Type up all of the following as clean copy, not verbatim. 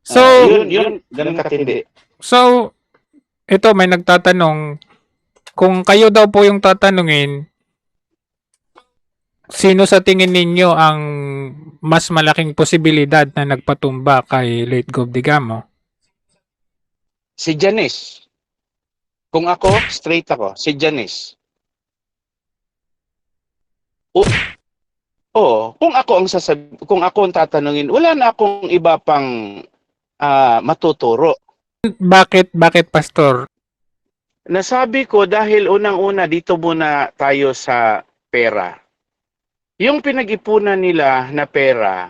So, Yun, ganun katindi. so, ito may nagtatanong, kung kayo daw po yung tatanungin, sino sa tingin ninyo ang mas malaking posibilidad na nagpatumba kay late Gov. Digamo? Si Janice. Kung ako, straight ako, si Janice. Oo, kung ako ang tatanungin, wala na akong iba pang matuturo. Bakit pastor? Nasabi ko dahil unang-una dito muna tayo sa pera. Yung pinag-ipunan nila na pera,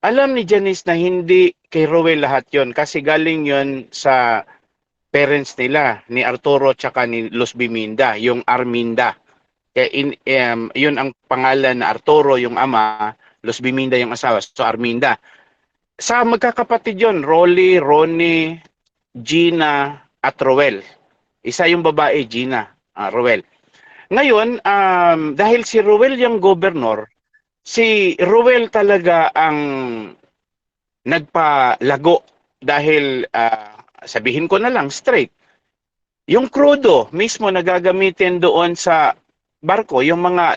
alam ni Janice na hindi kay Roel lahat yon kasi galing yon sa parents nila, ni Arturo tsaka ni Los Biminda, yung Arminda. Yun ang pangalan na Arturo, yung ama, Los Biminda yung asawa, so Arminda. Sa magkakapatid yon, Rolly, Ronnie, Gina, at Roel. Isa yung babae, Gina, Roel. Ngayon, dahil si Roel yung gobernor, si Roel talaga ang nagpalago dahil sabihin ko na lang straight, yung crudo mismo nagagamitin doon sa barko, yung mga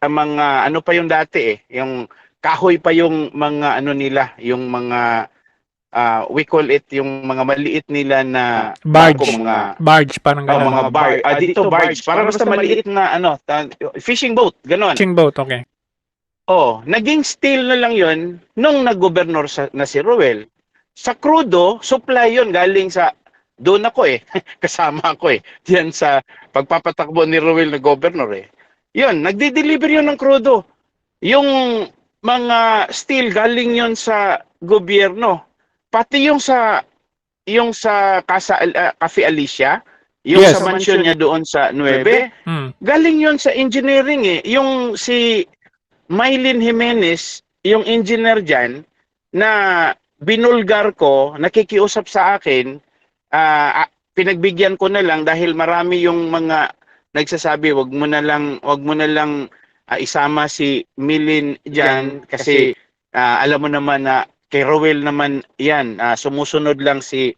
ano pa yung dati yung kahoy pa yung mga ano nila, yung mga we call it yung mga maliit nila na barko, Barge, parang ganun. mga dito barge, para basta maliit na ano, fishing boat, ganon. Fishing boat, okay. Oh, naging steel na lang yon nung nag-gobernor na si Roel. Sa crudo, supply yon galing sa doon ako kasama ako diyan sa pagpapatakbo ni Roel na gobernor Yun, nagde-deliver yon ng crudo. Yung mga steel galing yon sa gobyerno. Pati yung sa Cafe Alicia, yung Yes. sa mansion niya doon sa 9, galing yon sa engineering Yung si Mylene Jimenez, yung engineer dyan, na binulgar ko, nakikiusap sa akin, pinagbigyan ko na lang dahil marami yung mga nagsasabi, wag mo na lang isama si Milin dyan kasi alam mo naman na kay Rowell naman yan, sumusunod lang si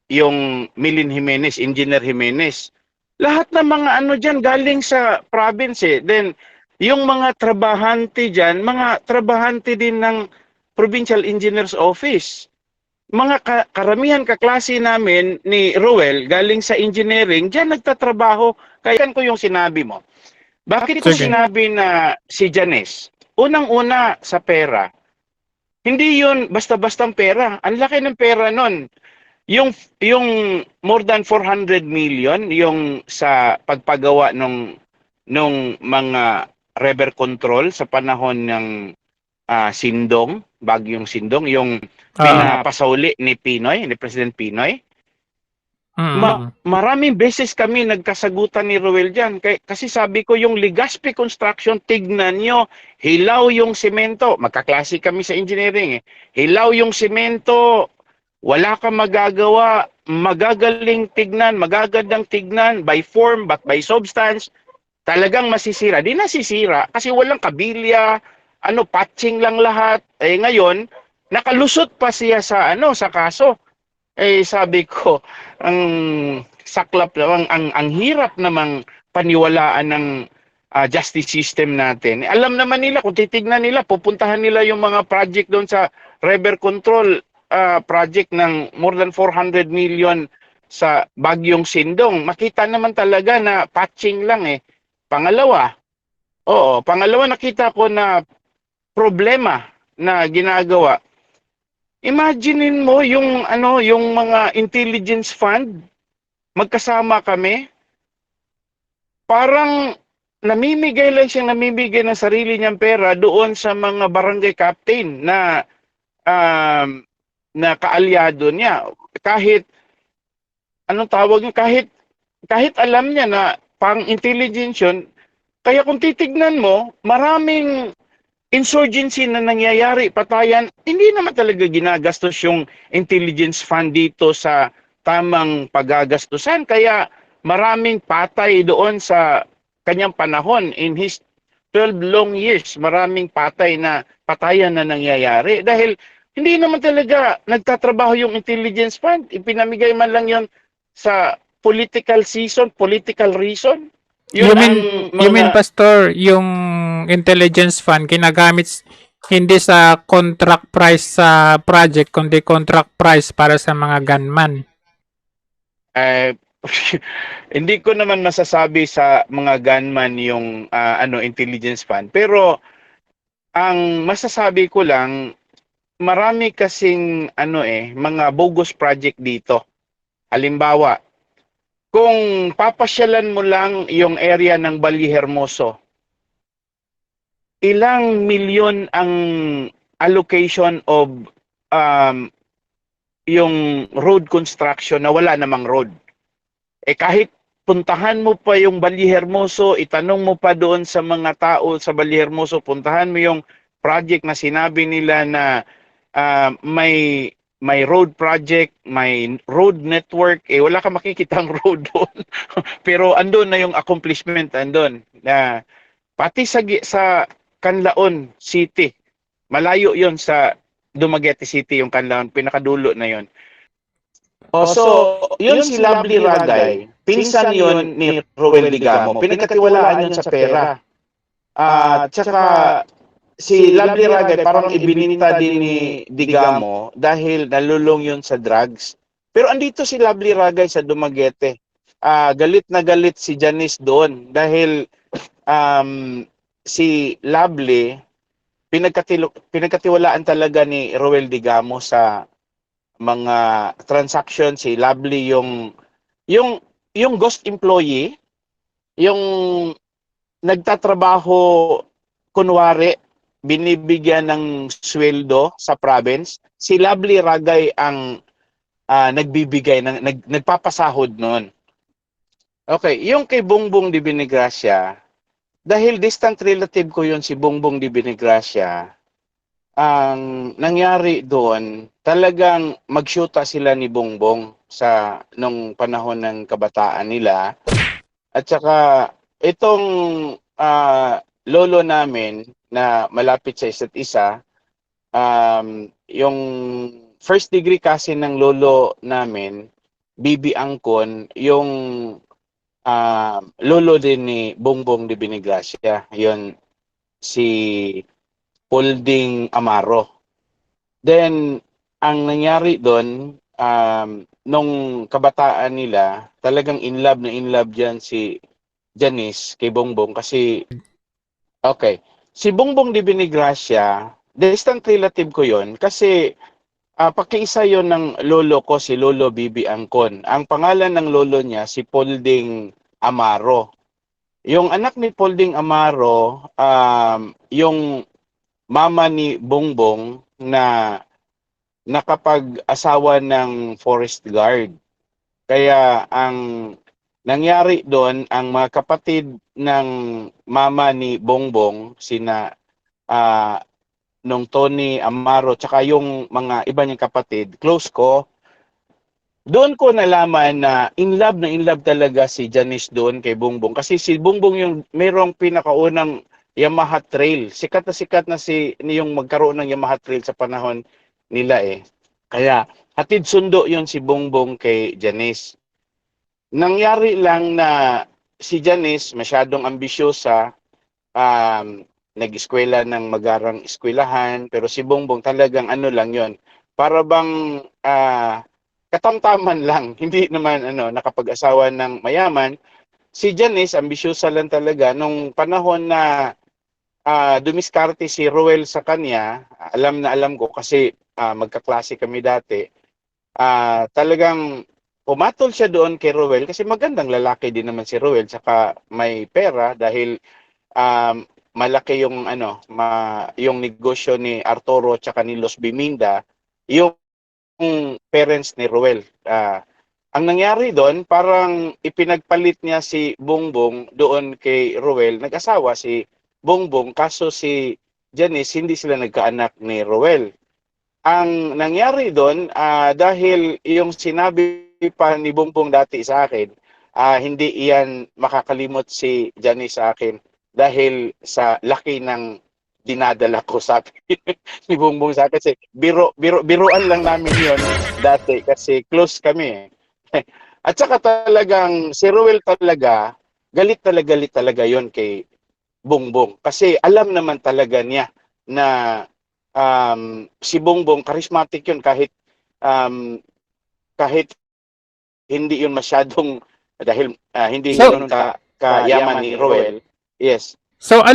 yung Milin Jimenez, Engineer Jimenez. Lahat ng mga ano dyan galing sa province Then, yung mga trabahante dyan, mga trabahante din ng Provincial Engineers Office. Mga karamihan kaklase namin ni Roel, galing sa engineering, dyan nagtatrabaho. Kaya ko yung sinabi mo. Bakit ko sinabi na si Janice? Unang-una sa pera. Hindi yun basta-bastang pera. Ang laki ng pera nun. Yung more than 400 million, yung sa pagpagawa nung mga river control sa panahon ng Sindong, Bagyong Sindong, yung pinapasauli ni President Pinoy. Maraming beses kami nagkasagutan ni Roel dyan. Kasi sabi ko, yung Legazpi Construction, tignan nyo, hilaw yung semento. Magkaklase kami sa engineering Hilaw yung semento, wala kang magagawa, magagaling tignan, magagandang tignan, by form, but by substance, talagang masisira. Di nasisira kasi walang kabilya, patching lang lahat. Ngayon, nakalusot pa siya sa kaso. Sabi ko, ang saklap lang, ang hirap namang paniwalaan ng justice system natin. Alam naman nila, kung titignan nila, pupuntahan nila yung mga project doon sa river control project ng more than 400 million sa Bagyong Sindong. Makita naman talaga na patching lang Pangalawa, nakita ko na problema na ginagawa. Imaginein mo yung mga intelligence fund, magkasama kami. Parang namimigay ng sarili niyang pera doon sa mga barangay captain na kaalyado niya. Kahit kahit alam niya na pang intelligence yun, kaya kung titignan mo, maraming insurgency na nangyayari, patayan, hindi naman talaga ginagastos yung intelligence fund dito sa tamang paggagastusan. Kaya maraming patay doon sa kanyang panahon. In his 12 long years, maraming patayan na nangyayari. Dahil Hindi naman talaga nagtatrabaho yung intelligence fund. Ipinamigay man lang yon sa political season, political reason. You Yun ang mean, you mean mga Pastor, yung intelligence fund ginagamit hindi sa contract price sa project kundi contract price para sa mga gunman. eh, hindi ko naman masasabi sa mga gunman yung intelligence fund. Pero ang masasabi ko lang, marami kasing mga bogus project dito. Halimbawa, kung papasyalan mo lang yung area ng Ballyhermoso, ilang milyon ang allocation of um, yung road construction na wala namang road. Kahit puntahan mo pa yung Ballyhermoso, itanong mo pa doon sa mga tao sa Ballyhermoso, puntahan mo yung project na sinabi nila na may road project, may road network, wala ka makikitang road doon. Pero andun na yung accomplishment, andun. Na pati sa Canlaon City, malayo yon sa Dumaguete City, yung Canlaon, pinakadulo na yon. Yun si Lovely Ragay, pinsan yun ni Roel Digamo. Pinagkatiwalaan yun sa pera. Tsaka si Lovely Ragay parang ibininta din ni Digamo dahil nalulong yun sa drugs. Pero andito si Lovely Ragay sa Dumaguete. Galit na galit si Janice doon dahil si Lovely pinagkatiwalaan talaga ni Roel Digamo sa mga transaction. Si Lovely yung ghost employee, yung nagtatrabaho kunwari binibigyan ng sweldo sa province. Si Lovely Ragay ang nagbibigay nagpapasahod noon. Okay, yung kay Bongbong de Binigracia, dahil distant relative ko yun si Bongbong de Binigracia, ang nangyari doon, talagang magsyuta sila ni Bongbong sa nung panahon ng kabataan nila. At saka itong lolo namin na malapit sa isa't isa, yung first degree kasi ng lolo namin, Bibi Angkon, yung lolo din ni Bongbong de Binigracia, yon si Polding Amaro. Then, ang nangyari doon, nung kabataan nila, talagang in love na in love dyan si Janice kay Bongbong kasi, okay, si Bongbong de Binigracia, distant relative ko yon kasi pakiisa yon ng lolo ko, si Lolo Bibi Angkon. Ang pangalan ng lolo niya, si Polding Amaro. Yung anak ni Polding Amaro, yung mama ni Bongbong na nakapag-asawa ng forest guard. Kaya ang nangyari doon, ang mga kapatid ng mama ni Bongbong, sina nung Tony Amaro, tsaka yung mga iba niyang kapatid, close ko, doon ko nalaman na in love talaga si Janice doon kay Bongbong. Kasi si Bongbong yung mayroong pinakaunang Yamaha Trail. Sikat na yung magkaroon ng Yamaha Trail sa panahon nila eh. Kaya hatid sundo yon si Bongbong kay Janice. Nangyari lang na si Janice masyadong ambisyosa, nag-eskwela ng magarang eskwelahan, pero si Bongbong talagang ano lang yon, para bang katamtaman lang, hindi naman nakapag-asawa ng mayaman. Si Janice, ambisyosa lang talaga. Nung panahon na dumiskarte si Roel sa kanya, alam na alam ko kasi magkaklase kami dati, talagang pumatol siya doon kay Roel kasi magandang lalaki din naman si Roel, saka may pera dahil malaki yung yung negosyo ni Arturo tsaka ni Los Biminda, yung parents ni Roel. Ang nangyari doon, parang ipinagpalit niya si Bongbong doon kay Roel. Nag-asawa si Bongbong, kaso si Janice hindi sila nagkaanak ni Roel. Ang nangyari doon, dahil yung sinabi pa ni Bongbong dati sa akin, hindi iyan makakalimot si Janice sa akin dahil sa laki ng dinadala ko, sabi ni Bongbong sa akin. Kasi biruan lang namin yon dati kasi close kami. At saka talagang si Ruel talaga, galit talaga yon kay Bongbong. Kasi alam naman talaga niya na si Bongbong, charismatic yun kahit hindi yun masyadong, dahil hindi So, ganoon kayaman ni Roel. Yes. so Pero,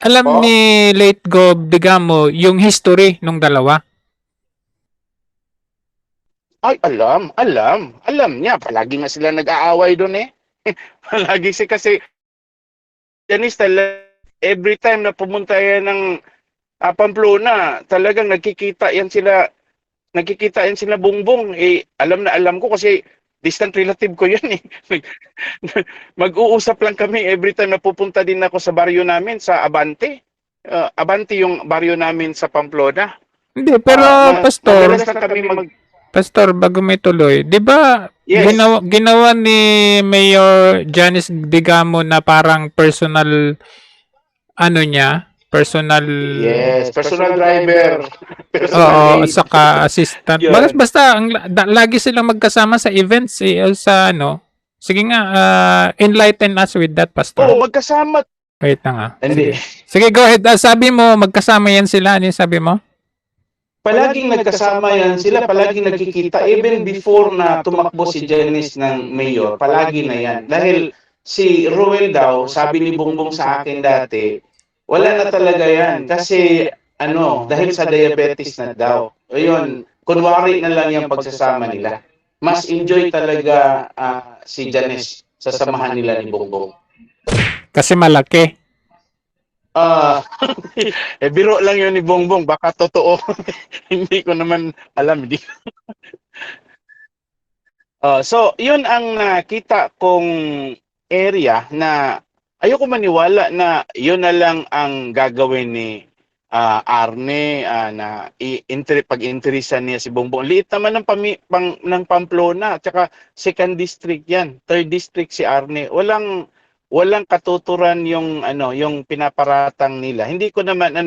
alam po, ni late Gob Digamo yung history nung dalawa. ay, alam niya. Palagi nga sila nag-aaway doon eh. Palagi kasi Janice, every time na pumunta yan ng Pamplona, talagang nagkikita yan sila Bongbong. Eh, alam na alam ko kasi distant relative ko yan eh. Mag-uusap lang kami every time na pupunta din ako sa baryo namin sa Abante. Abante yung baryo namin sa Pamplona. Hindi, pero Madalas na kami Pastor, bago may tuloy, 'di ba Yes. ginawa ni Mayor Janice Digamo na parang personal ano niya, personal Yes, personal driver, personal oo, at aid. saka assistant. Yun. Basta lagi silang magkasama sa events sa ano. Sige nga, enlighten us with that, Pastor. Oo, magkasama. Wait na nga. Hindi. Sige, go ahead. Sabi mo, magkasama yan sila. Ano yung sabi mo? Palaging nagkasama yan sila, palaging nagkikita. Even before na tumakbo si Janice ng mayor, palagi na yan. Dahil si Ruel daw, sabi ni Bongbong sa akin dati, wala na talaga yan. Kasi dahil sa diabetes na daw. Ayun, kunwari na lang yung pagsasama nila. Mas enjoy talaga si Janice sa samahan nila ni Bongbong. Kasi malaki. Biro lang yun ni Bongbong, baka totoo. Hindi ko naman alam. So, yun ang nakita kong area na ayoko maniwala na yun na lang ang gagawin ni Arne na pag-interesan niya si Bongbong. Liit naman ng Pamplona, at saka second district yan, third district si Arne. Walang katuturan yung pinaparatang nila. Hindi ko naman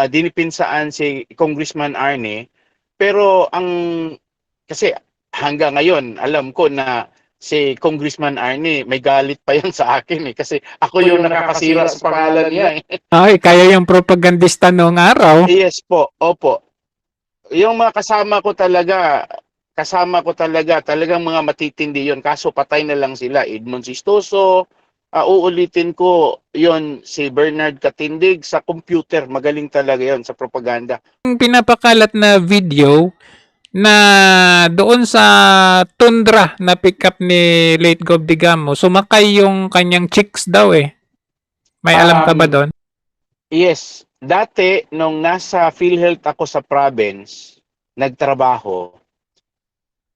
dinipinsaan si Congressman Arne, pero kasi hanggang ngayon alam ko na si Congressman Arne may galit pa yan sa akin eh, kasi ako yung nakakasira sa pangalan niya eh. Ay, kaya yung propagandista noong araw. Yes po, opo. Yung mga kasama ko talagang mga matitindi yon. Kaso patay na lang sila. Edmond Sistoso, uulitin ko yon, si Bernard Katindig sa computer. Magaling talaga yon sa propaganda. Yung pinapakalat na video na doon sa tundra na pick up ni late Gob Digamo, sumakay yung kanyang chicks daw eh. May alam ka ba doon? Yes. Dati, nung nasa PhilHealth ako sa province, nagtrabaho,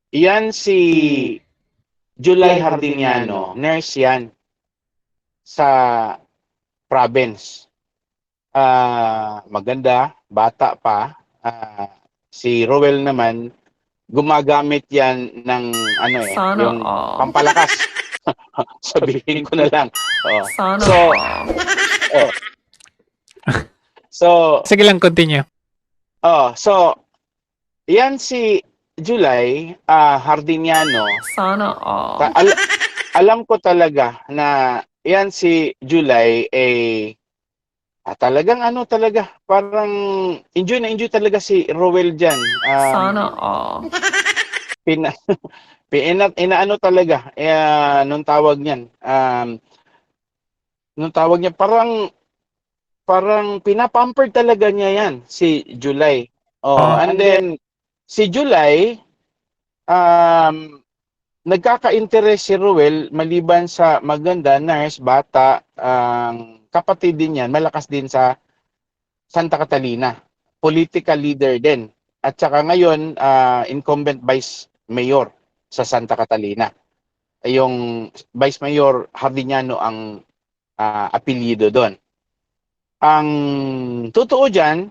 yan si July Hardiniano, nurse yan sa province. Maganda, bata pa. Si Roel naman, gumagamit yan ng yung pampalakas. Sabihin ko na lang. So, Sige lang, continue. so, yan si July Hardiniano. Alam ko talaga na yan si July talagang parang enjoy talaga si Roel diyan. Inaano talaga nung tawag niyan. Nung tawag niya parang pinapamper talaga niya yan si July. And then si July nagkaka-interest si Roel maliban sa maganda, nurse, bata, kapatid din yan, malakas din sa Santa Catalina. Political leader din. At saka ngayon, incumbent vice mayor sa Santa Catalina. Yung vice mayor Hardiniano ang apelyido doon. Ang totoo diyan,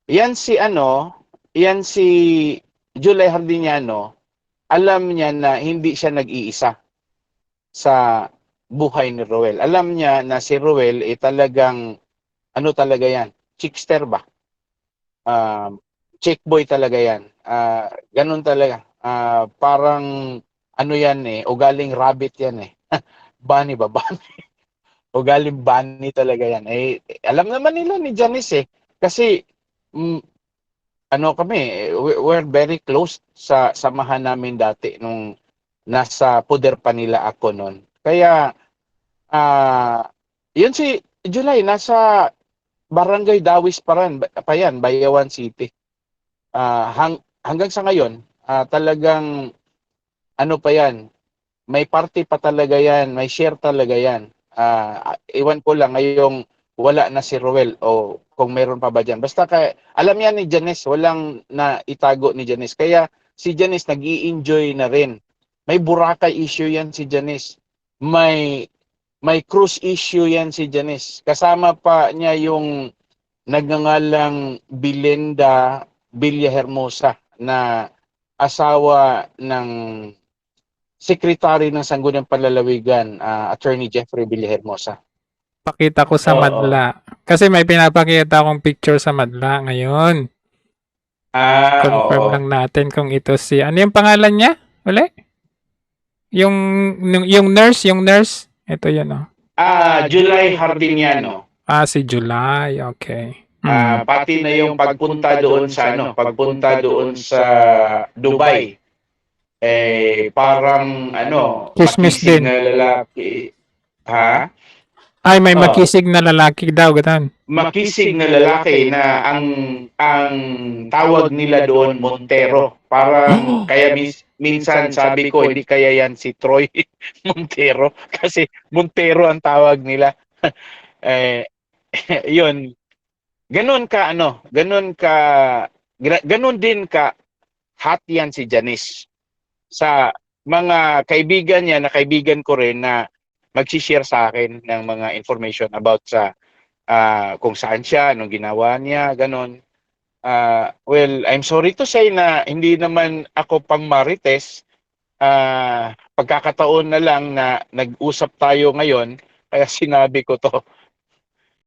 yan si July Hardiniano, alam niya na hindi siya nag-iisa sa buhay ni Roel. Alam niya na si Roel talagang ano talaga yan, chickster ba? Chick boy talaga yan. Ganun talaga. Parang ano yan ugaling rabbit yan eh. Bunny ba? Bunny. Ugaling bunny talaga yan. Alam naman nila ni Janice eh. Kasi mm, ano kami, we're very close sa samahan namin dati nung nasa puder pa nila ako noon. Kaya yun si July nasa Barangay Dawis pa yan, Bayawan City. Hanggang sa ngayon, talagang ano pa yan, may party pa talaga yan, may share talaga yan. Iwan ko lang ngayong wala na si Ruel o kung meron pa ba dyan. Basta alam yan ni Janice, walang na itago ni Janice. Kaya si Janice nag-i-enjoy na rin. May Boracay issue yan si Janice. May cruise issue yan si Janice. Kasama pa niya yung nagngangalang Belinda Villahermosa na asawa ng Secretary ng Sangguniang Panlalawigan, Attorney Jeffrey Villahermosa. Pakita ko sa Oo. Madla. Kasi may pinapakita akong picture sa Madla ngayon. Confirm Oo. lang natin kung ito si... Ano yung pangalan niya? Uli? Yung nurse. Ito yun, oh. July Hardiniano. Si July. Okay. Pati na yung pagpunta doon sa Dubai. Parang Chismis makisig din. na lalaki. Ha? Ay, may Oo. makisig na lalaki daw. Ganun. Makisig na lalaki na ang tawag nila doon Montero. Parang kaya minsan sabi ko hindi kaya yan si Troy Montero kasi Montero ang tawag nila. Yun. Ganun din ka hot yan si Janice. Sa mga kaibigan niya na kaibigan ko rin na mag-share sa akin ng mga information about sa kung saan siya, anong ginawa niya, ganon. Well, I'm sorry to say na hindi naman ako pang marites. Pagkakataon na lang na nag-usap tayo ngayon, kaya sinabi ko to.